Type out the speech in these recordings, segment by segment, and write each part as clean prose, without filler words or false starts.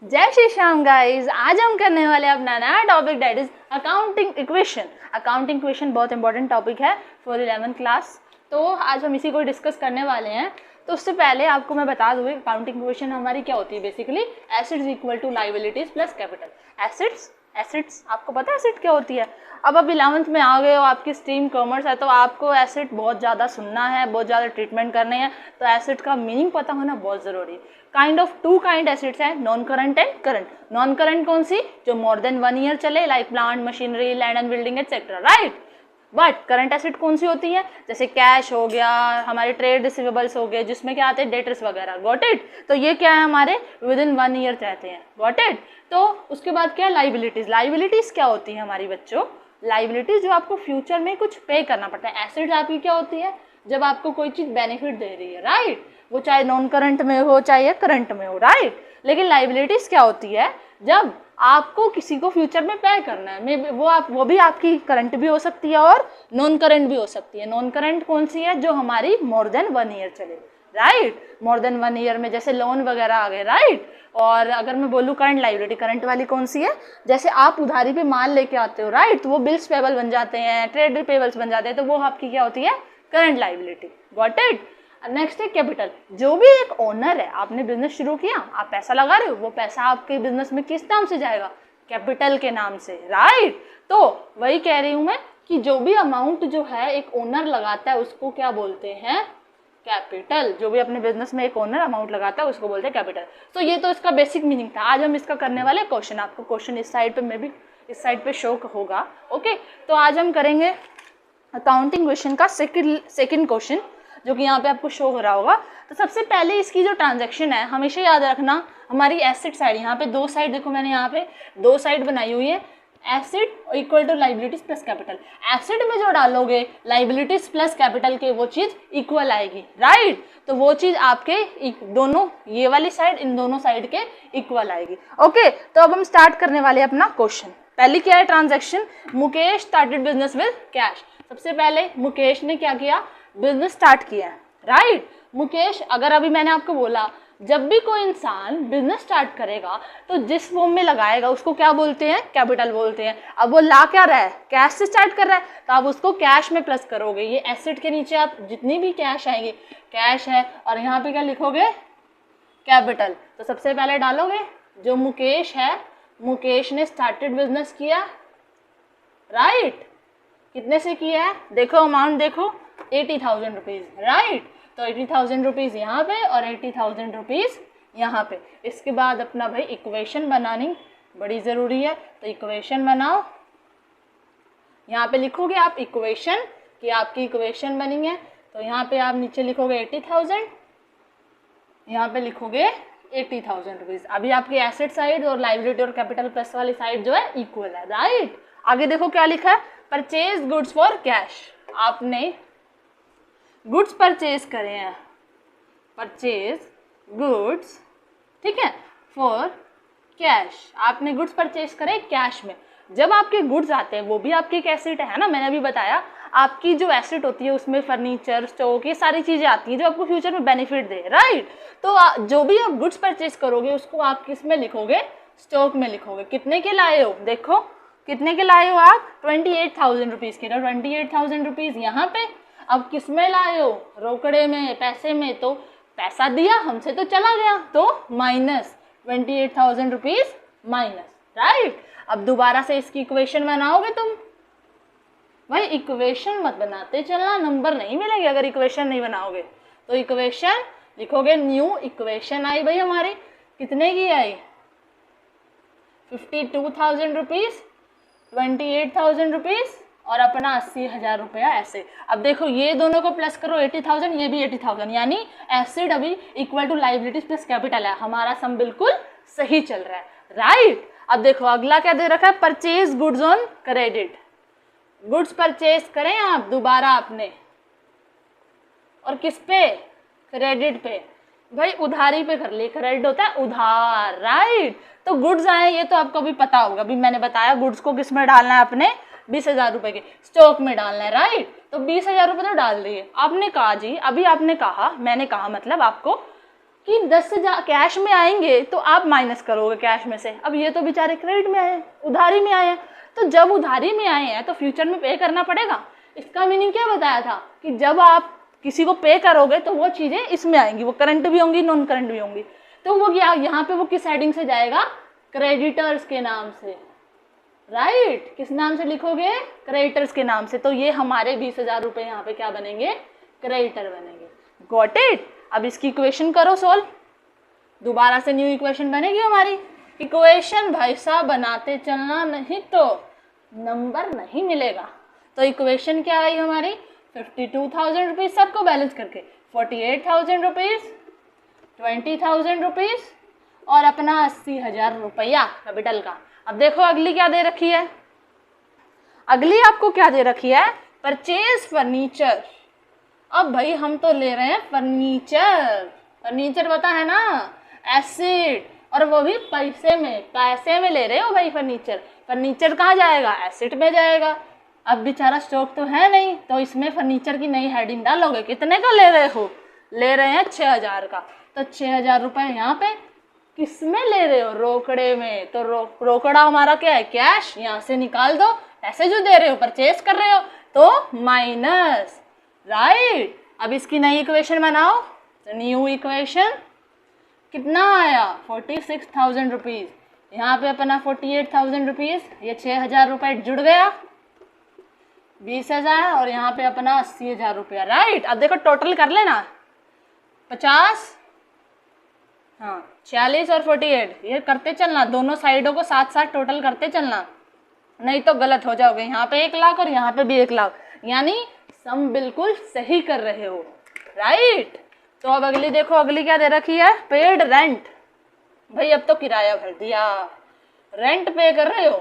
जय श्री श्याम गाइस। आज हम करने वाले हैं अपना नया topic, that is accounting equation. Accounting equation बहुत इंपॉर्टेंट टॉपिक है फॉर 11th क्लास, तो आज हम इसी को डिस्कस करने वाले हैं। तो उससे पहले आपको मैं बता दूँ अकाउंटिंग इक्वेशन हमारी क्या होती है। Basically assets equal to liabilities plus capital. Assets आपको पता है एसेट क्या होती है। अब आप 11th में आ गए हो, आपकी स्ट्रीम कॉमर्स है, तो आपको एसेट बहुत ज़्यादा सुनना है, बहुत ज़्यादा ट्रीटमेंट करने हैं। तो एसेट का मीनिंग पता होना बहुत ज़रूरी है। टू काइंड एसेट्स है, non current and current. Non current कौन सी? जो मोर देन 1 ईयर चले, like plant, machinery, land and building etcetera, right. But current asset कौन सी होती है? जैसे कैश हो गया, हमारे ट्रेड रिसीवेबल्स हो गए, जिसमें क्या आते हैं डेटर्स वगैरह। Got it. तो ये क्या है, हमारे विद इन 1 ईयर रहते हैं। Got it. तो उसके बाद क्या है, लाइबिलिटीज। लाइबिलिटीज क्या होती है हमारी बच्चों? लाइबिलिटीज जो आपको फ्यूचर में कुछ पे करना पड़ता है। एसेट्स आपकी क्या होती है? जब आपको कोई चीज बेनिफिट दे रही है, राइट। वो चाहे नॉन करंट में हो चाहे करंट में हो, राइट। लेकिन लाइबिलिटीज क्या होती है? जब आपको किसी को फ्यूचर में पे करना है, वो भी आपकी करंट भी हो सकती है और नॉन करंट भी हो सकती है। नॉन करंट कौन सी है? जो हमारी मोर देन 1 ईयर चले, राइट। मोर देन 1 ईयर में जैसे लोन वगैरह आ गए, राइट। और अगर मैं बोलूँ करंट लाइबिलिटी, करंट वाली कौन सी है? जैसे आप उधारी पे माल लेके आते हो, राइट, तो वो बिल्स पेबल बन जाते हैं, ट्रेड पेबल्स बन जाते हैं, तो वो आपकी क्या होती है? Current liability. Got it. Next है कैपिटल। जो भी एक ओनर है, आपने बिजनेस शुरू किया, आप पैसा लगा रहे हो, वो पैसा आपके बिजनेस में किस नाम से जाएगा? कैपिटल के नाम से, राइट। तो वही कह रही हूं मैं कि जो भी अमाउंट जो है एक ओनर लगाता है उसको क्या बोलते हैं? कैपिटल। जो भी अपने बिजनेस में एक ओनर अमाउंट लगाता है उसको बोलते हैं कैपिटल। तो ये तो इसका बेसिक मीनिंग था। आज हम इसका करने वाले क्वेश्चन। आपको क्वेश्चन इस साइड पे मे भी इस साइड पे शो होगा। ओके, तो आज हम करेंगे अकाउंटिंग इक्वेशन का सेकंड क्वेश्चन, जो कि यहाँ पे आपको शो हो रहा होगा। तो सबसे पहले इसकी जो ट्रांजैक्शन है, हमेशा याद रखना, हमारी एसेट साइड, यहाँ पे दो साइड, देखो मैंने यहाँ पे दो साइड बनाई हुई है। Asset equal to liabilities plus capital. Asset में जो डालोगे लाइबिलिटीज प्लस कैपिटल के, वो चीज इक्वल आएगी, राइट। तो वो चीज आपके दोनों, ये वाली साइड इन दोनों साइड के इक्वल आएगी। ओके, तो अब हम स्टार्ट करने वाले हैं अपना क्वेश्चन। पहली क्या है transaction? Mukesh started business with cash. सबसे पहले मुकेश ने क्या किया? बिजनेस स्टार्ट किया, राइट। मुकेश, अगर अभी मैंने आपको बोला जब भी कोई इंसान बिजनेस स्टार्ट करेगा तो जिस फॉर्म में लगाएगा उसको क्या बोलते हैं? कैपिटल बोलते हैं। अब वो ला क्या रहा है? कैश से स्टार्ट कर रहा है, तो आप उसको कैश में प्लस करोगे। ये एसेट के नीचे आप जितनी भी कैश आएंगे, कैश है, और यहाँ पे क्या लिखोगे? कैपिटल। तो सबसे पहले डालोगे जो मुकेश है, मुकेश ने स्टार्टेड बिजनेस किया, राइट। कितने से किया है? देखो अमाउंट देखो, 80,000 रुपीज, राइट। तो 80,000 रुपीज यहाँ पे और 80,000 रुपीज यहाँ पे। इसके बाद अपना भाई इक्वेशन बनानी बड़ी ज़रूरी है, तो इक्वेशन बनाओ। यहाँ पे लिखोगे आप इक्वेशन, कि आपकी इक्वेशन बनी है, तो यहाँ पे आप नीचे लिखोगे 80,000, यहाँ पे लिखोगे 80,000 रुपीज। अभी आपकी एसेट साइड और लाइबिलिटी और कैपिटल प्लस वाली साइड जो है इक्वल है, राइट। आगे देखो क्या लिखा है? Purchase goods for cash. आपने गुड्स परचेज करे हैं, परचेज गुड्स, ठीक है, फॉर कैश। आपने गुड्स परचेज करे कैश में। जब आपके गुड्स आते हैं, वो भी आपकी एक एसेट है ना। मैंने अभी बताया आपकी जो एसेट होती है उसमें फर्नीचर, स्टॉक, ये सारी चीजें आती हैं जो आपको फ्यूचर में बेनिफिट दे, राइट। तो जो भी आप गुड्स परचेज करोगे उसको आप किस में लिखोगे? स्टॉक में लिखोगे। कितने के लाए हो? देखो कितने के लाए हो आप? 28,000 रुपीज के। 28,000 रुपीज यहाँ पे। अब किस में लाए हो? रोकड़े में, पैसे में। तो पैसा दिया हमसे तो चला गया, तो माइनस 28,000 रुपीज माइनस, राइट। अब दोबारा से इसकी इक्वेशन बनाओगे तुम। भाई इक्वेशन मत बनाते चलना, नंबर नहीं मिलेंगे अगर इक्वेशन नहीं बनाओगे। तो इक्वेशन लिखोगे, न्यू इक्वेशन आई भाई हमारी। कितने की आई? 52,000 रुपीज, 28,000 रुपीज और अपना 80,000 रुपया ऐसे। अब देखो ये दोनों को प्लस करो, 80,000, ये भी 80,000, यानी एसेट अभी equal to liabilities plus capital है। हमारा सम बिल्कुल सही चल रहा है, राइट। अब देखो अगला क्या दे रखा है? Purchase goods on credit. Goods purchase करें आप दोबारा आपने, और किस पे? क्रेडिट पे। भाई उधारी पे कर ले, क्रेडिट होता है उधार, राइट। तो गुड्स आए, ये तो आपको भी पता होगा, अभी मैंने बताया गुड्स को किस में डालना है अपने? 20,000 रुपए के स्टॉक में डालना है, राइट। तो 20,000 रुपए तो डाल दिए। आपने कहा जी, अभी आपने कहा, मैंने कहा मतलब आपको कि 10,000 कैश में आएंगे तो आप माइनस करोगे कैश में से। अब ये तो बेचारे क्रेडिट में आए, उधारी में आए हैं, तो जब उधारी में आए हैं तो फ्यूचर में पे करना पड़ेगा। इसका मीनिंग क्या बताया था कि जब आप किसी को पे करोगे तो वो चीज़ें इसमें आएंगी, वो करंट भी होंगी, नॉन करंट भी होंगी। तो वो यहाँ पे वो किस हेडिंग से जाएगा? क्रेडिटर्स के नाम से, राइट। किस नाम से लिखोगे? क्रेडिटर्स के नाम से। तो ये हमारे 20,000 रुपये यहाँ पे क्या बनेंगे? क्रेडिटर बनेंगे। Got it? अब इसकी इक्वेशन करो सोल्व, दोबारा से न्यू इक्वेशन बनेगी हमारी। इक्वेशन भाई साहब बनाते चलना, नहीं तो नंबर नहीं मिलेगा। तो इक्वेशन क्या आई हमारी? 52,000 रुपीज़ सबको बैलेंस करके, 48,000 रुपीज़, 20,000 रुपीज़ और अपना 80,000 रुपया कैपिटल का। अब देखो अगली क्या दे रखी है? अगली आपको क्या दे रखी है? Purchase furniture. अब भाई हम तो ले रहे हैं फर्नीचर, फर्नीचर पता है ना, एसिड, और वो भी पैसे में ले रहे हो भाई फर्नीचर। फर्नीचर कहाँ जाएगा? एसिड में जाएगा। अब बेचारा स्टॉक तो है नहीं, तो इसमें फर्नीचर की नई हेडिंग डालोगे। कितने का ले रहे हो? ले रहे हैं 6,000 का। तो 6,000 रुपये यहाँ पे किस में ले रहे हो? रोकड़े में। तो रोकड़ा हमारा क्या है? कैश। यहाँ से निकाल दो, पैसे जो दे रहे हो, परचेज कर रहे हो, तो माइनस, राइट। अब इसकी नई इक्वेशन बनाओ। तो न्यू इक्वेशन कितना आया? 46,000 रुपीज़। यहाँ पे अपना 48,000 रुपीज़, ये 6,000 रुपये जुड़ गया, 20,000, और यहाँ पे अपना 80,000 रुपया, राइट। अब देखो टोटल कर लेना, 50, हाँ 46 और 48, ये करते चलना, दोनों साइडों को साथ साथ टोटल करते चलना, नहीं तो गलत हो जाओगे। यहाँ पे 1 लाख और यहाँ पे भी 1 लाख, यानी सम बिल्कुल सही कर रहे हो, राइट। तो अब अगली देखो, अगली क्या दे रखी है? Paid rent. भाई अब तो किराया भर दिया, रेंट पे कर रहे हो,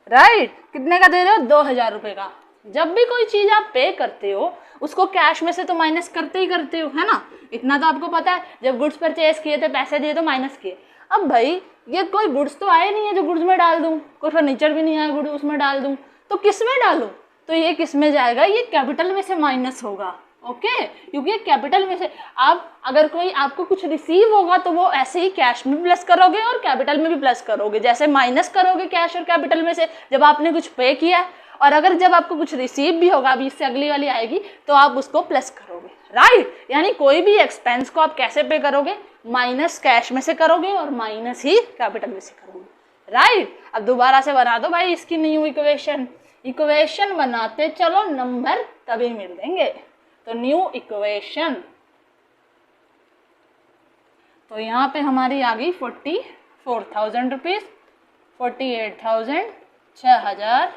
राइट। कितने का दे रहे हो? 2,000 रुपये का। जब भी कोई चीज़ आप पे करते हो उसको कैश में से तो माइनस करते ही करते हो, है ना। इतना तो आपको पता है, जब गुड्स परचेज किए थे पैसे दिए तो माइनस किए। अब भाई ये कोई गुड्स तो आए नहीं है जो गुड्स में डाल दूँ, कोई फर्नीचर भी नहीं आया गुड्स उसमें डाल दूँ, तो किस में डालूँ? तो ये किस में जाएगा? ये कैपिटल में से माइनस होगा, ओके। क्योंकि ये कैपिटल में से, आप अगर कोई आपको कुछ रिसीव होगा तो वो ऐसे ही कैश में प्लस करोगे और कैपिटल में भी प्लस करोगे, जैसे माइनस करोगे कैश और कैपिटल में से जब आपने कुछ पे किया, और अगर जब आपको कुछ रिसीव भी होगा, अभी इससे अगली वाली आएगी, तो आप उसको प्लस करोगे, राइट। यानी कोई भी एक्सपेंस को आप कैसे पे करोगे? माइनस कैश में से करोगे और माइनस ही कैपिटल में से करोगे, राइट। अब दोबारा से बना दो भाई इसकी न्यू इक्वेशन। इक्वेशन बनाते चलो, नंबर तभी मिल देंगे। तो न्यू इक्वेशन, तो यहाँ पे हमारी आ गई 44,000 रुपीज़, 48,000, 6,000,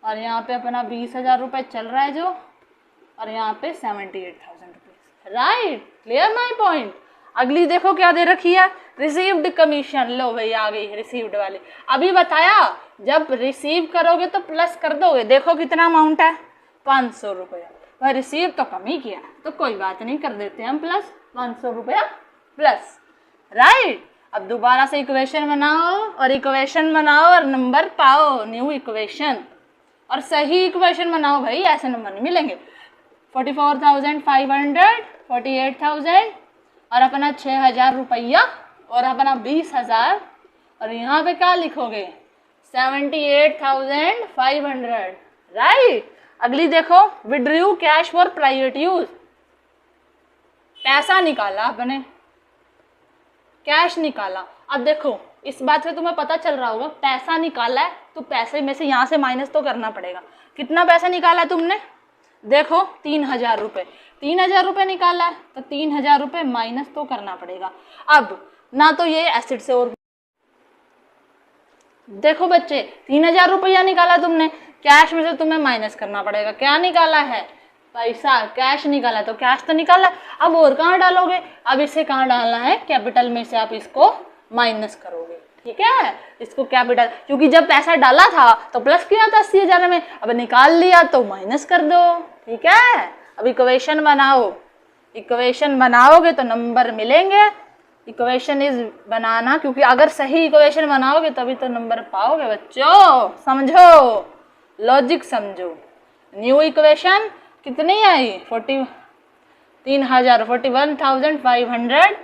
और यहाँ पे अपना 20,000 रुपये चल रहा है जो, और यहाँ पे 78,000 rupees, right. Clear my point. अगली देखो क्या दे रखी है? Received commission. लो भाई आ गई रिसीव्ड वाली। अभी बताया जब रिसीव करोगे तो प्लस कर दोगे। देखो कितना अमाउंट है? 500 रुपये। भाई रिसीव तो कम ही किया, तो कोई बात नहीं, कर देते हैं हम प्लस, 500 रुपया प्लस, राइट। अब दोबारा से इक्वेशन बनाओ और इक्वेशन बनाओ और नंबर पाओ, न्यू इक्वेशन, और सही इक्वेशन बनाओ भाई, ऐसे नंबर नहीं मिलेंगे। 44,500, 48,000 और अपना 6,000 रुपया और अपना 20,000, और यहाँ पे क्या लिखोगे? 78,500, राइट। अगली देखो, withdrew cash for private use. पैसा निकाला आपने, कैश निकाला। अब देखो इस बात से तुम्हें पता चल रहा होगा, पैसा निकाला है तो पैसे में से यहाँ से माइनस तो करना पड़ेगा। कितना पैसा निकाला है तुमने? देखो 3,000 रुपये, 3,000 रुपये निकाला है तो 3,000 रुपये माइनस तो करना पड़ेगा। अब ना तो ये एसिड से, और देखो बच्चे 3,000 रुपया निकाला तुमने, कैश में से तुम्हें माइनस करना पड़ेगा। क्या निकाला है? पैसा, कैश निकाला, तो कैश तो निकाला। अब और कहाँ डालोगे? अब इसे कहाँ डालना है? कैपिटल में से आप इसको माइनस करोगे, ठीक है। इसको कैपिटल, क्योंकि जब पैसा डाला था तो प्लस किया था 80,000 में, अब निकाल लिया तो माइनस कर दो, ठीक है। अब इक्वेशन बनाओ, इक्वेशन बनाओगे तो नंबर मिलेंगे। इक्वेशन इज बनाना, क्योंकि अगर सही इक्वेशन बनाओगे तभी तो नंबर पाओगे बच्चों, समझो, लॉजिक समझो। न्यू इक्वेशन कितनी आई? 41,500,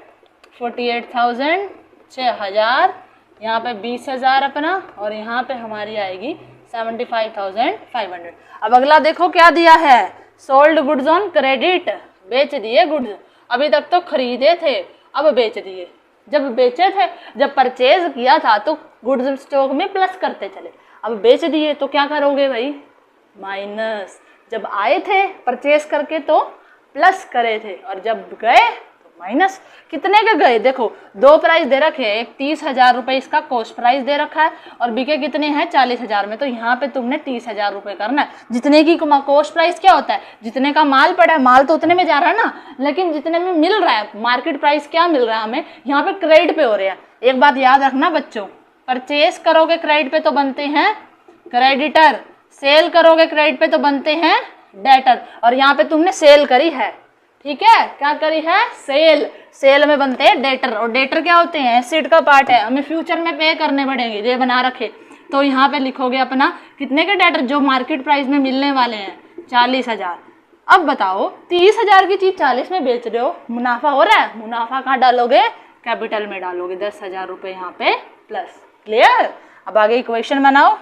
48,000 6,000, यहाँ पे 20,000 अपना, और यहाँ पे हमारी आएगी 75,500। अब अगला देखो क्या दिया है, सोल्ड गुड्स ऑन क्रेडिट, बेच दिए गुड्स। अभी तक तो खरीदे थे, अब बेच दिए। जब बेचे थे, जब परचेज किया था तो गुड्स स्टॉक में प्लस करते चले, अब बेच दिए तो क्या करोगे भाई, माइनस। जब आए थे परचेज करके तो प्लस करे थे, और जब गए तो माइनस। कितने के गए, देखो दो प्राइस दे रखे हैं, एक 30,000 रुपये इसका कॉस्ट प्राइस दे रखा है, और बिके कितने हैं 40,000 में, तो यहाँ पे तुमने 30,000 रुपये करना है। जितने की कॉस्ट प्राइस क्या होता है, जितने का माल पड़ा है, माल तो उतने में जा रहा है ना, लेकिन जितने में मिल रहा है मार्केट प्राइस क्या मिल रहा है हमें, यहाँ पे क्रेडिट पे हो रहे हैं। एक बात याद रखना बच्चों, परचेज करोगे क्रेडिट पे तो बनते हैं क्रेडिटर, सेल करोगे क्रेडिट पे तो बनते हैं डेटर, और यहाँ पे तुमने सेल करी है, ठीक है, क्या करी है, सेल। सेल में बनते हैं डेटर, और डेटर क्या होते हैं, एसेट का पार्ट है, हमें फ्यूचर में पे करने पड़ेंगे, ये बना रखे। तो यहाँ पे लिखोगे अपना कितने के डेटर, जो मार्केट प्राइस में मिलने वाले हैं 40,000। अब बताओ 30,000 की चीज 40 में बेच रहे हो, मुनाफा हो रहा है, मुनाफा कहाँ डालोगे, कैपिटल में डालोगे, 10,000 रुपये यहाँ पे प्लस। क्लियर। अब आगे इक्वेशन बनाओ,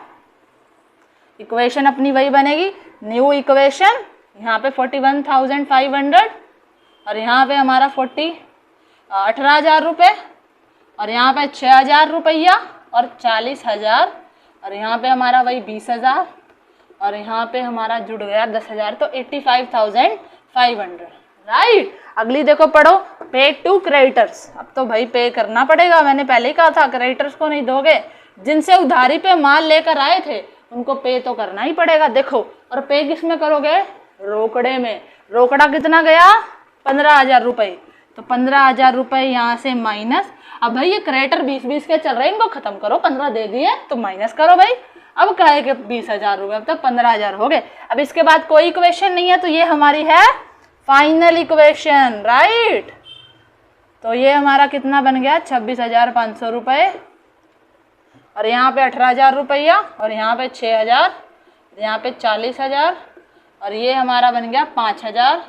इक्वेशन अपनी वही बनेगी, न्यू इक्वेशन, यहाँ पे 41,500, और यहाँ पे हमारा 18,000 रुपये, और यहाँ पे 6,000 रुपया, और 40,000, और यहाँ पे हमारा वही 20,000, और यहाँ पे हमारा जुड़ गया 10,000, तो 85,500। राइट। अगली देखो पढ़ो, पे टू क्रेडिटर्स। अब तो भाई पे करना पड़ेगा, मैंने पहले ही कहा था क्रेडिटर्स को नहीं दोगे, जिनसे उधारी पे माल लेकर आए थे उनको पे तो करना ही पड़ेगा। देखो, और पे किस में करोगे, रोकड़े में। रोकड़ा कितना गया, 15,000 रुपये, तो 15,000 रुपये यहाँ से माइनस। अब भाई ये क्रेडिटर 20-20 के चल रहे हैं, इनको खत्म करो, 15 दे दिए तो माइनस करो भाई। अब कहे कि 20,000 रुपये, अब तक 15,000 हो गए। अब इसके बाद कोई इक्वेशन नहीं है, तो ये हमारी है फाइनल इक्वेशन। राइट। तो ये हमारा कितना बन गया, 26,500 रुपये, और यहाँ पे 18,000 रुपया, और यहाँ पे 6,000, यहाँ पे 40,000, और ये हमारा बन गया 5,000,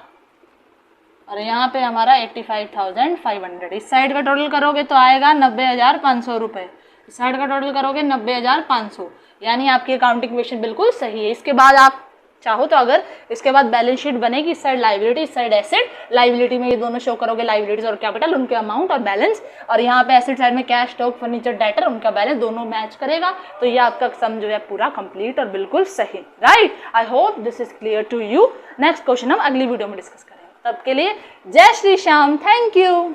और यहाँ पे हमारा 85,500। इस साइड का टोटल करोगे तो आएगा 90,500 रुपये। इस साइड का टोटल करोगे 90,500, यानी आपकी अकाउंटिंग इक्वेशन बिल्कुल सही है। इसके बाद आप चाहो तो अगर इसके बाद बैलेंस शीट बनेगी, इस साइड लाइबिलिटी, इस साइड एसेट। लाइबिलिटी में ये दोनों शो करोगे, लाइबिलिटीज और कैपिटल, उनके अमाउंट और बैलेंस, और यहाँ पे एसेट साइड में कैश, स्टॉक, फर्नीचर, डेटर, उनका बैलेंस, दोनों मैच करेगा। तो ये आपका सम जो है पूरा कंप्लीट और बिल्कुल सही। Right. I hope this is clear to you. Next question हम अगली वीडियो में डिस्कस करेंगे। तब के लिए जय श्री श्याम, थैंक यू।